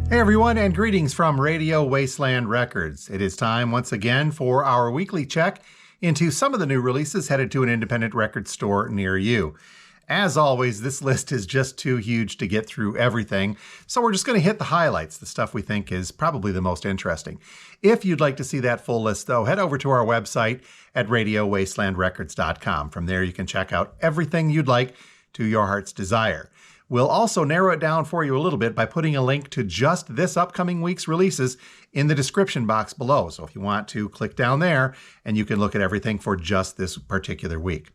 Hey everyone, and greetings from Radio Wasteland Records. It is time once again for our weekly check into some of the new releases headed to an independent record store near you. As always, this list is just too huge to get through everything, so we're just going to hit the highlights, the stuff we think is probably the most interesting. If you'd like to see that full list, though, head over to our website at radiowastelandrecords.com. From there, you can check out everything you'd like to your heart's desire. We'll also narrow it down for you a little bit by putting a link to just this upcoming week's releases in the description box below. So if you want to, click down there and you can look at everything for just this particular week.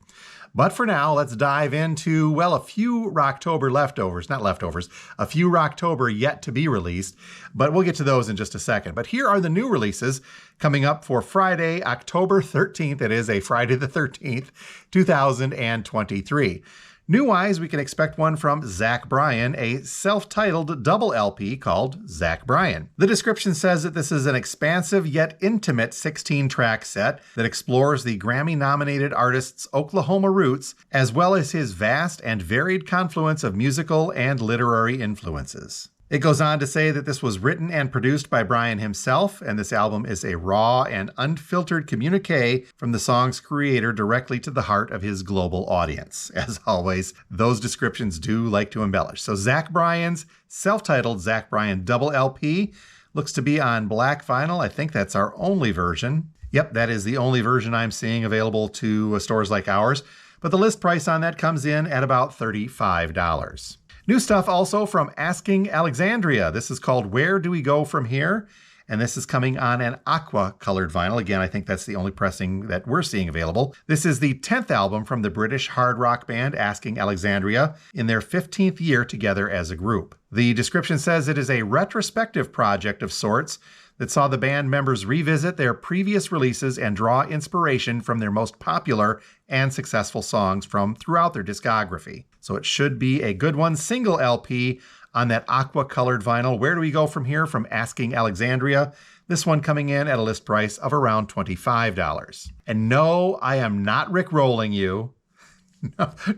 But for now, let's dive into, well, a few Rocktober leftovers, not leftovers, a few Rocktober yet to be released, but we'll get to those in just a second. But here are the new releases coming up for Friday, October 13th. It is a Friday the 13th, 2023. New-wise, we can expect one from Zach Bryan, a self-titled double LP called Zach Bryan. The description says that this is an expansive yet intimate 16-track set that explores the Grammy-nominated artist's Oklahoma roots, as well as his vast and varied confluence of musical and literary influences. It goes on to say that this was written and produced by Bryan himself, and this album is a raw and unfiltered communique from the song's creator directly to the heart of his global audience. As always, those descriptions do like to embellish. So Zach Bryan's self-titled Zach Bryan double LP looks to be on black vinyl. I think that's our only version. Yep, that is the only version I'm seeing available to stores like ours, but the list price on that comes in at about $35. New stuff also from Asking Alexandria. This is called Where Do We Go From Here? And this is coming on an aqua colored vinyl. Again, I think that's the only pressing that we're seeing available. This is the 10th album from the British hard rock band Asking Alexandria in their 15th year together as a group. The description says it is a retrospective project of sorts that saw the band members revisit their previous releases and draw inspiration from their most popular and successful songs from throughout their discography. So it should be a good one. Single LP on that aqua-colored vinyl. Where do we go from here from Asking Alexandria? This one coming in at a list price of around $25. And no, I am not rickrolling you.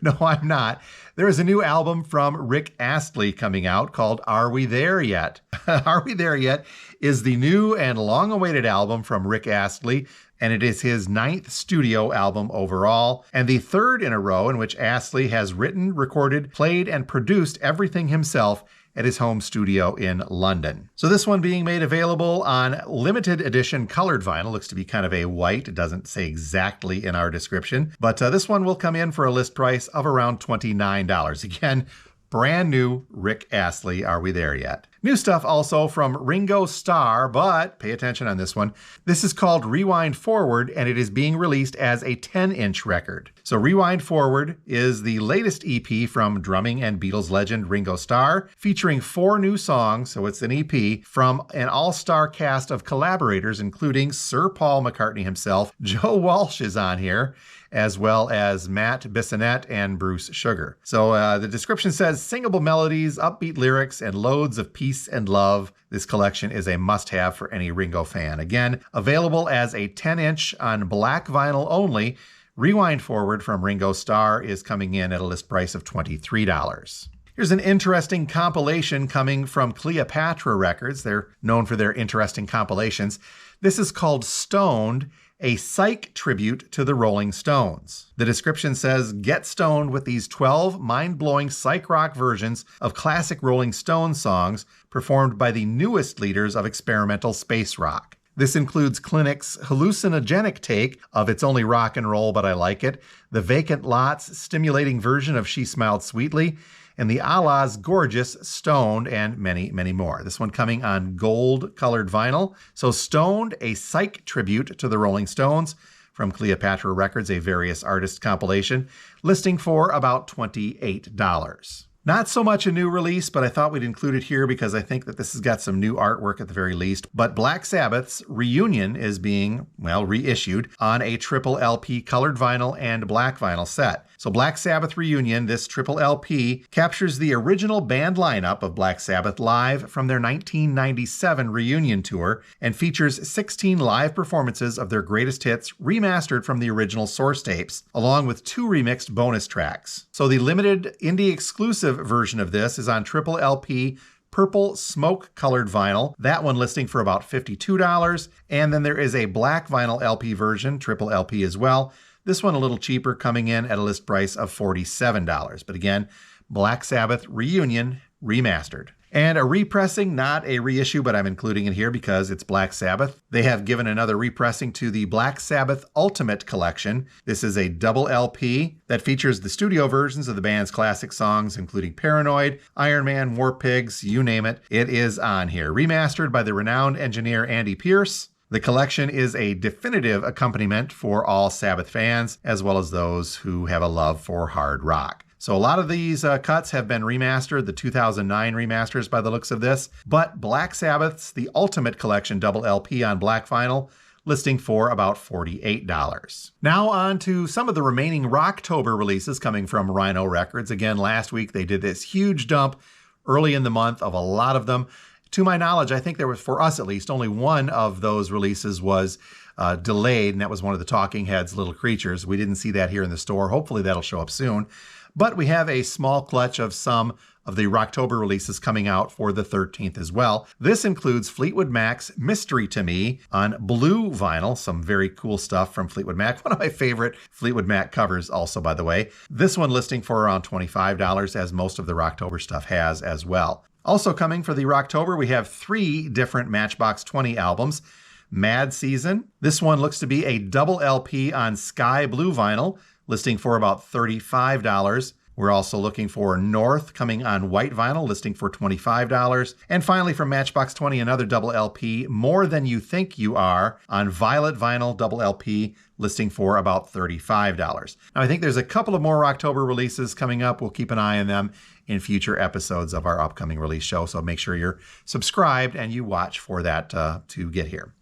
No, I'm not. There is a new album from Rick Astley coming out called Are We There Yet? Are We There Yet is the new and long-awaited album from Rick Astley, and it is his 9th studio album overall, and the 3rd in a row in which Astley has written, recorded, played, and produced everything himself at his home studio in London. So this one being made available on limited edition colored vinyl. Looks to be kind of a white. It doesn't say exactly in our description, but this one will come in for a list price of around $29. Again, brand new Rick Astley, Are We There Yet? New stuff also from Ringo Starr, but pay attention on this one. This is called Rewind Forward, and it is being released as a 10-inch record. So Rewind Forward is the latest EP from drumming and Beatles legend Ringo Starr, featuring 4 new songs, so it's an EP, from an all-star cast of collaborators, including Sir Paul McCartney himself. Joe Walsh is on here, as well as Matt Bissonette and Bruce Sugar. So the description says, singable melodies, upbeat lyrics, and loads of peace and love. This collection is a must-have for any Ringo fan. Again, available as a 10-inch on black vinyl only. Rewind Forward from Ringo Starr is coming in at a list price of $23. Here's an interesting compilation coming from Cleopatra Records. They're known for their interesting compilations. This is called Stoned, a psych tribute to the Rolling Stones. The description says, get stoned with these 12 mind-blowing psych rock versions of classic Rolling Stones songs performed by the newest leaders of experimental space rock. This includes Clinic's hallucinogenic take of It's Only Rock and Roll, But I Like It, the Vacant Lots stimulating version of She Smiled Sweetly, and the Allah's gorgeous Stoned, and many, many more. This one coming on gold-colored vinyl. So Stoned, a psych tribute to the Rolling Stones from Cleopatra Records, a various artist compilation, listing for about $28. Not so much a new release, but I thought we'd include it here because I think that this has got some new artwork at the very least. But Black Sabbath's Reunion is being, well, reissued on a triple LP colored vinyl and black vinyl set. So Black Sabbath Reunion, this triple LP, captures the original band lineup of Black Sabbath live from their 1997 reunion tour and features 16 live performances of their greatest hits remastered from the original source tapes, along with 2 remixed bonus tracks. So the limited indie exclusive version of this is on triple LP purple smoke-colored vinyl, that one listing for about $52. And then there is a black vinyl LP version, triple LP as well. This one a little cheaper, coming in at a list price of $47. But again, Black Sabbath Reunion Remastered. And a repressing, not a reissue, but I'm including it here because it's Black Sabbath. They have given another repressing to the Black Sabbath Ultimate Collection. This is a double LP that features the studio versions of the band's classic songs, including Paranoid, Iron Man, War Pigs, you name it. It is on here. Remastered by the renowned engineer Andy Pierce. The collection is a definitive accompaniment for all Sabbath fans, as well as those who have a love for hard rock. So a lot of these cuts have been remastered, the 2009 remasters by the looks of this, but Black Sabbath's The Ultimate Collection double LP on black vinyl, listing for about $48. Now on to some of the remaining Rocktober releases coming from Rhino Records. Again, last week they did this huge dump early in the month of a lot of them. To my knowledge, I think there was, for us at least, only one of those releases was delayed, and that was one of the Talking Heads, Little Creatures. We didn't see that here in the store. Hopefully that'll show up soon. But we have a small clutch of some of the Rocktober releases coming out for the 13th as well. This includes Fleetwood Mac's Mystery to Me on blue vinyl. Some very cool stuff from Fleetwood Mac. One of my favorite Fleetwood Mac covers also, by the way. This one listing for around $25, as most of the Rocktober stuff has as well. Also coming for the Rocktober, we have 3 different Matchbox 20 albums. Mad Season. This one looks to be a double LP on sky blue vinyl, listing for about $35. We're also looking for North coming on white vinyl, listing for $25. And finally from Matchbox 20, another double LP, More Than You Think You Are on violet vinyl double LP, listing for about $35. Now I think there's a couple of more Rocktober releases coming up. We'll keep an eye on them in future episodes of our upcoming release show. So make sure you're subscribed and you watch for that to get here.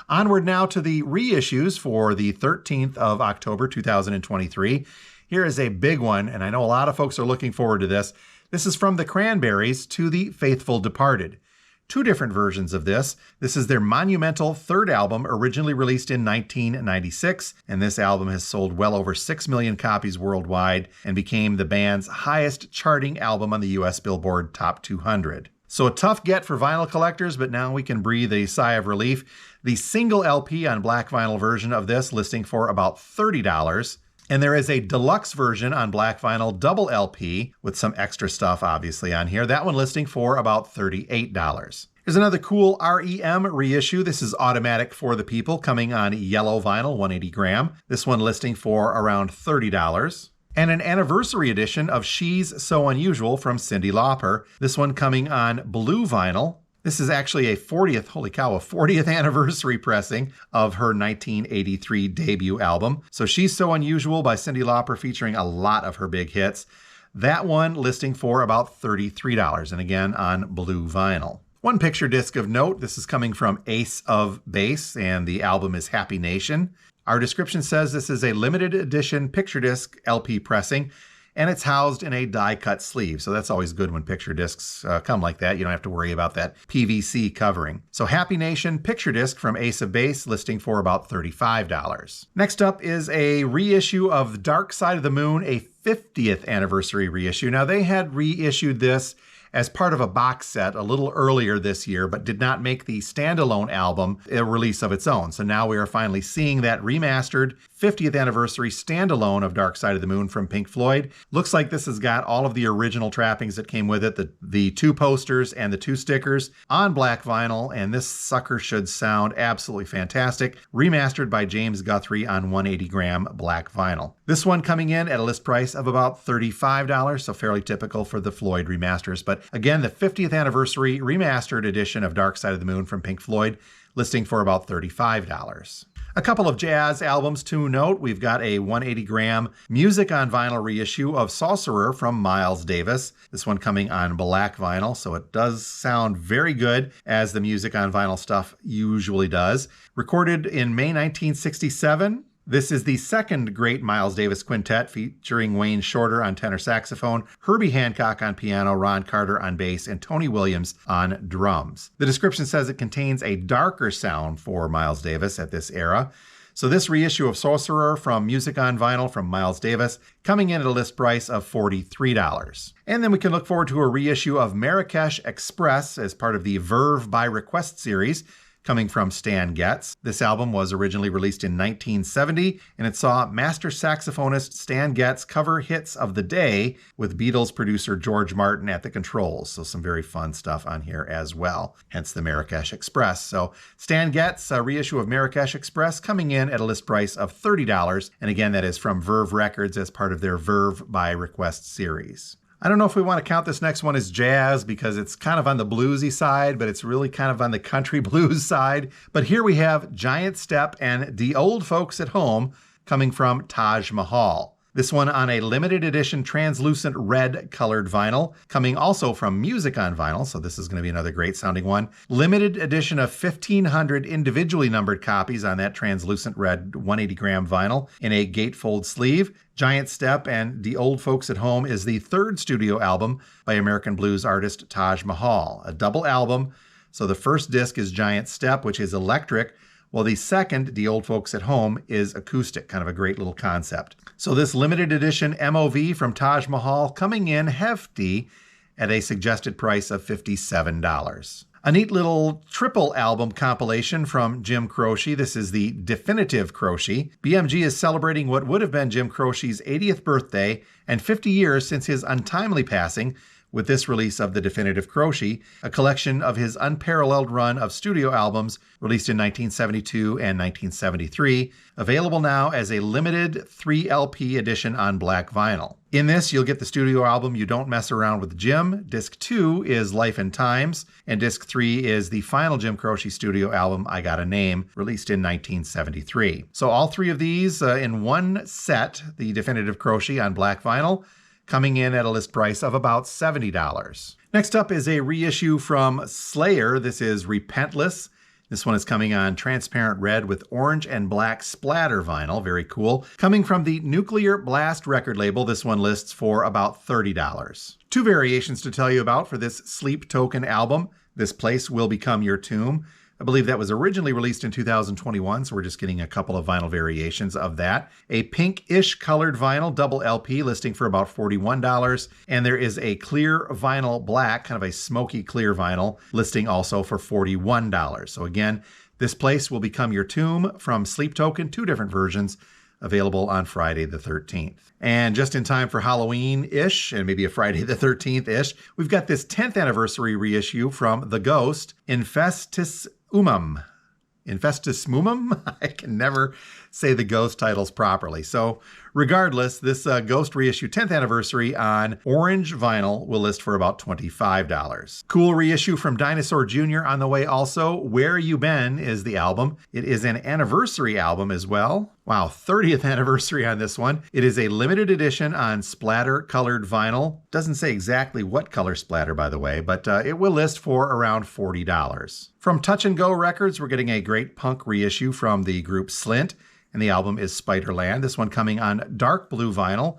Onward now to the reissues for the 13th of October, 2023. Here is a big one, and I know a lot of folks are looking forward to this. This is from the Cranberries to the Faithful Departed. 2 different versions of this. This is their monumental 3rd album, originally released in 1996, and this album has sold well over 6 million copies worldwide and became the band's highest charting album on the US Billboard Top 200. So a tough get for vinyl collectors, but now we can breathe a sigh of relief. The single LP on black vinyl version of this listing for about $30. And there is a deluxe version on black vinyl double LP with some extra stuff obviously on here. That one listing for about $38. Here's another cool REM reissue. This is Automatic for the People coming on yellow vinyl, 180 gram. This one listing for around $30. And an anniversary edition of She's So Unusual from Cyndi Lauper. This one coming on blue vinyl. This is actually a 40th, holy cow, a 40th anniversary pressing of her 1983 debut album. So She's So Unusual by Cyndi Lauper, featuring a lot of her big hits. That one listing for about $33, and again on blue vinyl. One picture disc of note, this is coming from Ace of Base, and the album is Happy Nation. Our description says this is a limited edition picture disc LP pressing, and it's housed in a die-cut sleeve. So that's always good when picture discs come like that. You don't have to worry about that PVC covering. So Happy Nation picture disc from Ace of Base, listing for about $35. Next up is a reissue of Dark Side of the Moon, a 50th anniversary reissue. Now they had reissued this as part of a box set a little earlier this year, but did not make the standalone album a release of its own. So now we are finally seeing that remastered 50th anniversary standalone of Dark Side of the Moon from Pink Floyd. Looks like this has got all of the original trappings that came with it, the 2 posters and the 2 stickers on black vinyl, and this sucker should sound absolutely fantastic. Remastered by James Guthrie on 180 gram black vinyl. This one coming in at a list price of about $35, so fairly typical for the Floyd remasters. But again, the 50th anniversary remastered edition of Dark Side of the Moon from Pink Floyd, listing for about $35. A couple of jazz albums to note. We've got a 180 gram music on vinyl reissue of Sorcerer from Miles Davis. This one coming on black vinyl, so it does sound very good, as the music on vinyl stuff usually does. Recorded in May 1967. This is the second great Miles Davis quintet, featuring Wayne Shorter on tenor saxophone, Herbie Hancock on piano, Ron Carter on bass, and Tony Williams on drums. The description says it contains a darker sound for Miles Davis at this era. So this reissue of Sorcerer from Music on Vinyl from Miles Davis, coming in at a list price of $43. And then we can look forward to a reissue of Marrakesh Express as part of the Verve by Request series, coming from Stan Getz. This album was originally released in 1970, and it saw master saxophonist Stan Getz cover hits of the day with Beatles producer George Martin at the controls. So some very fun stuff on here as well, hence the Marrakesh Express. So Stan Getz, a reissue of Marrakesh Express, coming in at a list price of $30. And again, that is from Verve Records as part of their Verve by Request series. I don't know if we want to count this next one as jazz because it's kind of on the bluesy side, but it's really kind of on the country blues side. But here we have Giant Step and The Old Folks at Home coming from Taj Mahal. This one on a limited edition translucent red colored vinyl, coming also from Music on Vinyl, so this is going to be another great sounding one. Limited edition of 1,500 individually numbered copies on that translucent red 180 gram vinyl in a gatefold sleeve. Giant Step and The Old Folks at Home is the third studio album by American blues artist Taj Mahal, a double album. So the first disc is Giant Step, which is electric, while the second, The Old Folks at Home, is acoustic, kind of a great little concept. So this limited edition MOV from Taj Mahal coming in hefty at a suggested price of $57. A neat little triple album compilation from Jim Croce. This is the Definitive Croce. BMG is celebrating what would have been Jim Croce's 80th birthday and 50 years since his untimely passing with this release of the Definitive Croce, a collection of his unparalleled run of studio albums released in 1972 and 1973, available now as a limited 3LP edition on black vinyl. In this, you'll get the studio album You Don't Mess Around with Jim, Disc 2 is Life and Times, and Disc 3 is the final Jim Croce studio album, I Got a Name, released in 1973. So all three of these in one set, the Definitive Croce on black vinyl, coming in at a list price of about $70. Next up is a reissue from Slayer. This is Repentless. This one is coming on transparent red with orange and black splatter vinyl. Very cool. Coming from the Nuclear Blast record label, this one lists for about $30. Two variations to tell you about for this Sleep Token album. This Place Will Become Your Tomb. I believe that was originally released in 2021, so we're just getting a couple of vinyl variations of that. A pink-ish colored vinyl double LP listing for about $41, and there is a clear vinyl black, kind of a smoky clear vinyl, listing also for $41. So again, This Place Will Become Your Tomb from Sleep Token, two different versions, available on Friday the 13th. And just in time for Halloween-ish, and maybe a Friday the 13th-ish, we've got this 10th anniversary reissue from The Ghost, Infestus Umum. Infestus Mumum? I can never say the Ghost titles properly. So regardless, this Ghost reissue 10th anniversary on orange vinyl will list for about $25. Cool reissue from Dinosaur Jr. on the way also. Where You Been is the album. It is an anniversary album as well. Wow, 30th anniversary on this one. It is a limited edition on splatter colored vinyl. Doesn't say exactly what color splatter, by the way, but it will list for around $40. From Touch and Go Records, we're getting a great punk reissue from the group Slint, and the album is Spiderland. This one coming on dark blue vinyl,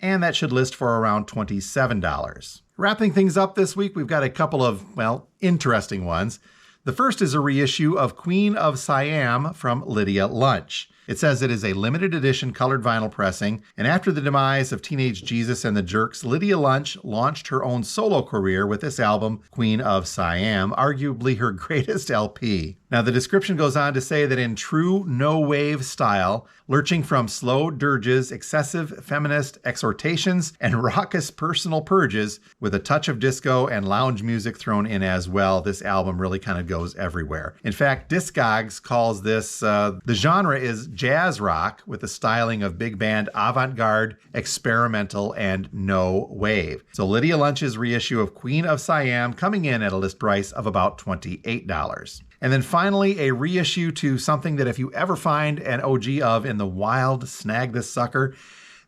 and that should list for around $27. Wrapping things up this week, we've got a couple of, well, interesting ones. The first is a reissue of Queen of Siam from Lydia Lunch. It says it is a limited edition colored vinyl pressing, and after the demise of Teenage Jesus and the Jerks, Lydia Lunch launched her own solo career with this album, Queen of Siam, arguably her greatest LP. Now, the description goes on to say that in true no-wave style, lurching from slow dirges, excessive feminist exhortations, and raucous personal purges, with a touch of disco and lounge music thrown in as well, this album really kind of goes everywhere. In fact, Discogs calls this, the genre is jazz rock with a styling of big band avant-garde, experimental, and no wave. So Lydia Lunch's reissue of Queen of Siam coming in at a list price of about $28. And then finally, a reissue to something that if you ever find an OG of in the wild, snag this sucker.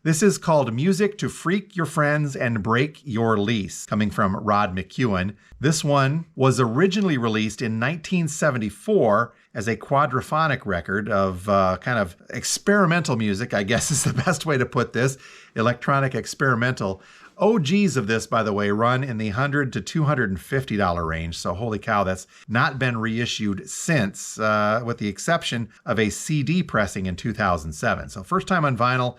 This is called Music to Freak Your Friends and Break Your Lease, coming from Rod McKuen. This one was originally released in 1974 as a quadraphonic record of kind of experimental music, I guess is the best way to put this, electronic experimental. OGs of this, by the way, run in the $100 to $250 range, so holy cow, that's not been reissued since, with the exception of a CD pressing in 2007. So first time on vinyl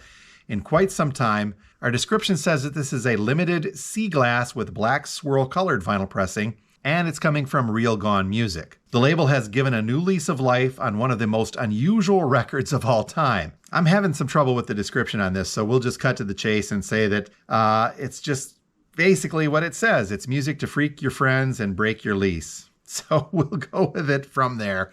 in quite some time. Our description says that this is a limited sea glass with black swirl colored vinyl pressing, and it's coming from Real Gone Music. The label has given a new lease of life on one of the most unusual records of all time. I'm having some trouble with the description on this, so we'll just cut to the chase and say that it's just basically what it says. It's music to freak your friends and break your lease. So we'll go with it from there.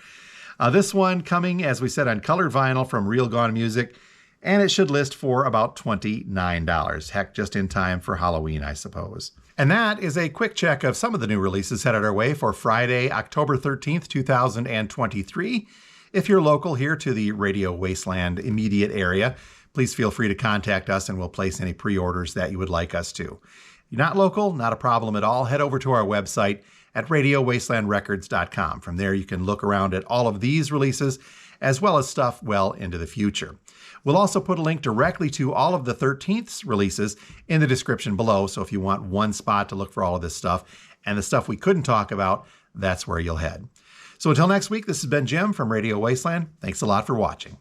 This one coming, as we said, on colored vinyl from Real Gone Music, and it should list for about $29. Heck, just in time for Halloween, I suppose. And that is a quick check of some of the new releases headed our way for Friday, October 13th, 2023. If you're local here to the Radio Wasteland immediate area, please feel free to contact us and we'll place any pre-orders that you would like us to. If you're not local, not a problem at all. Head over to our website at radiowastelandrecords.com. From there, you can look around at all of these releases as well as stuff well into the future. We'll also put a link directly to all of the 13th's releases in the description below, so if you want one spot to look for all of this stuff and the stuff we couldn't talk about, that's where you'll head. So until next week, this has been Jim from Radio Wasteland. Thanks a lot for watching.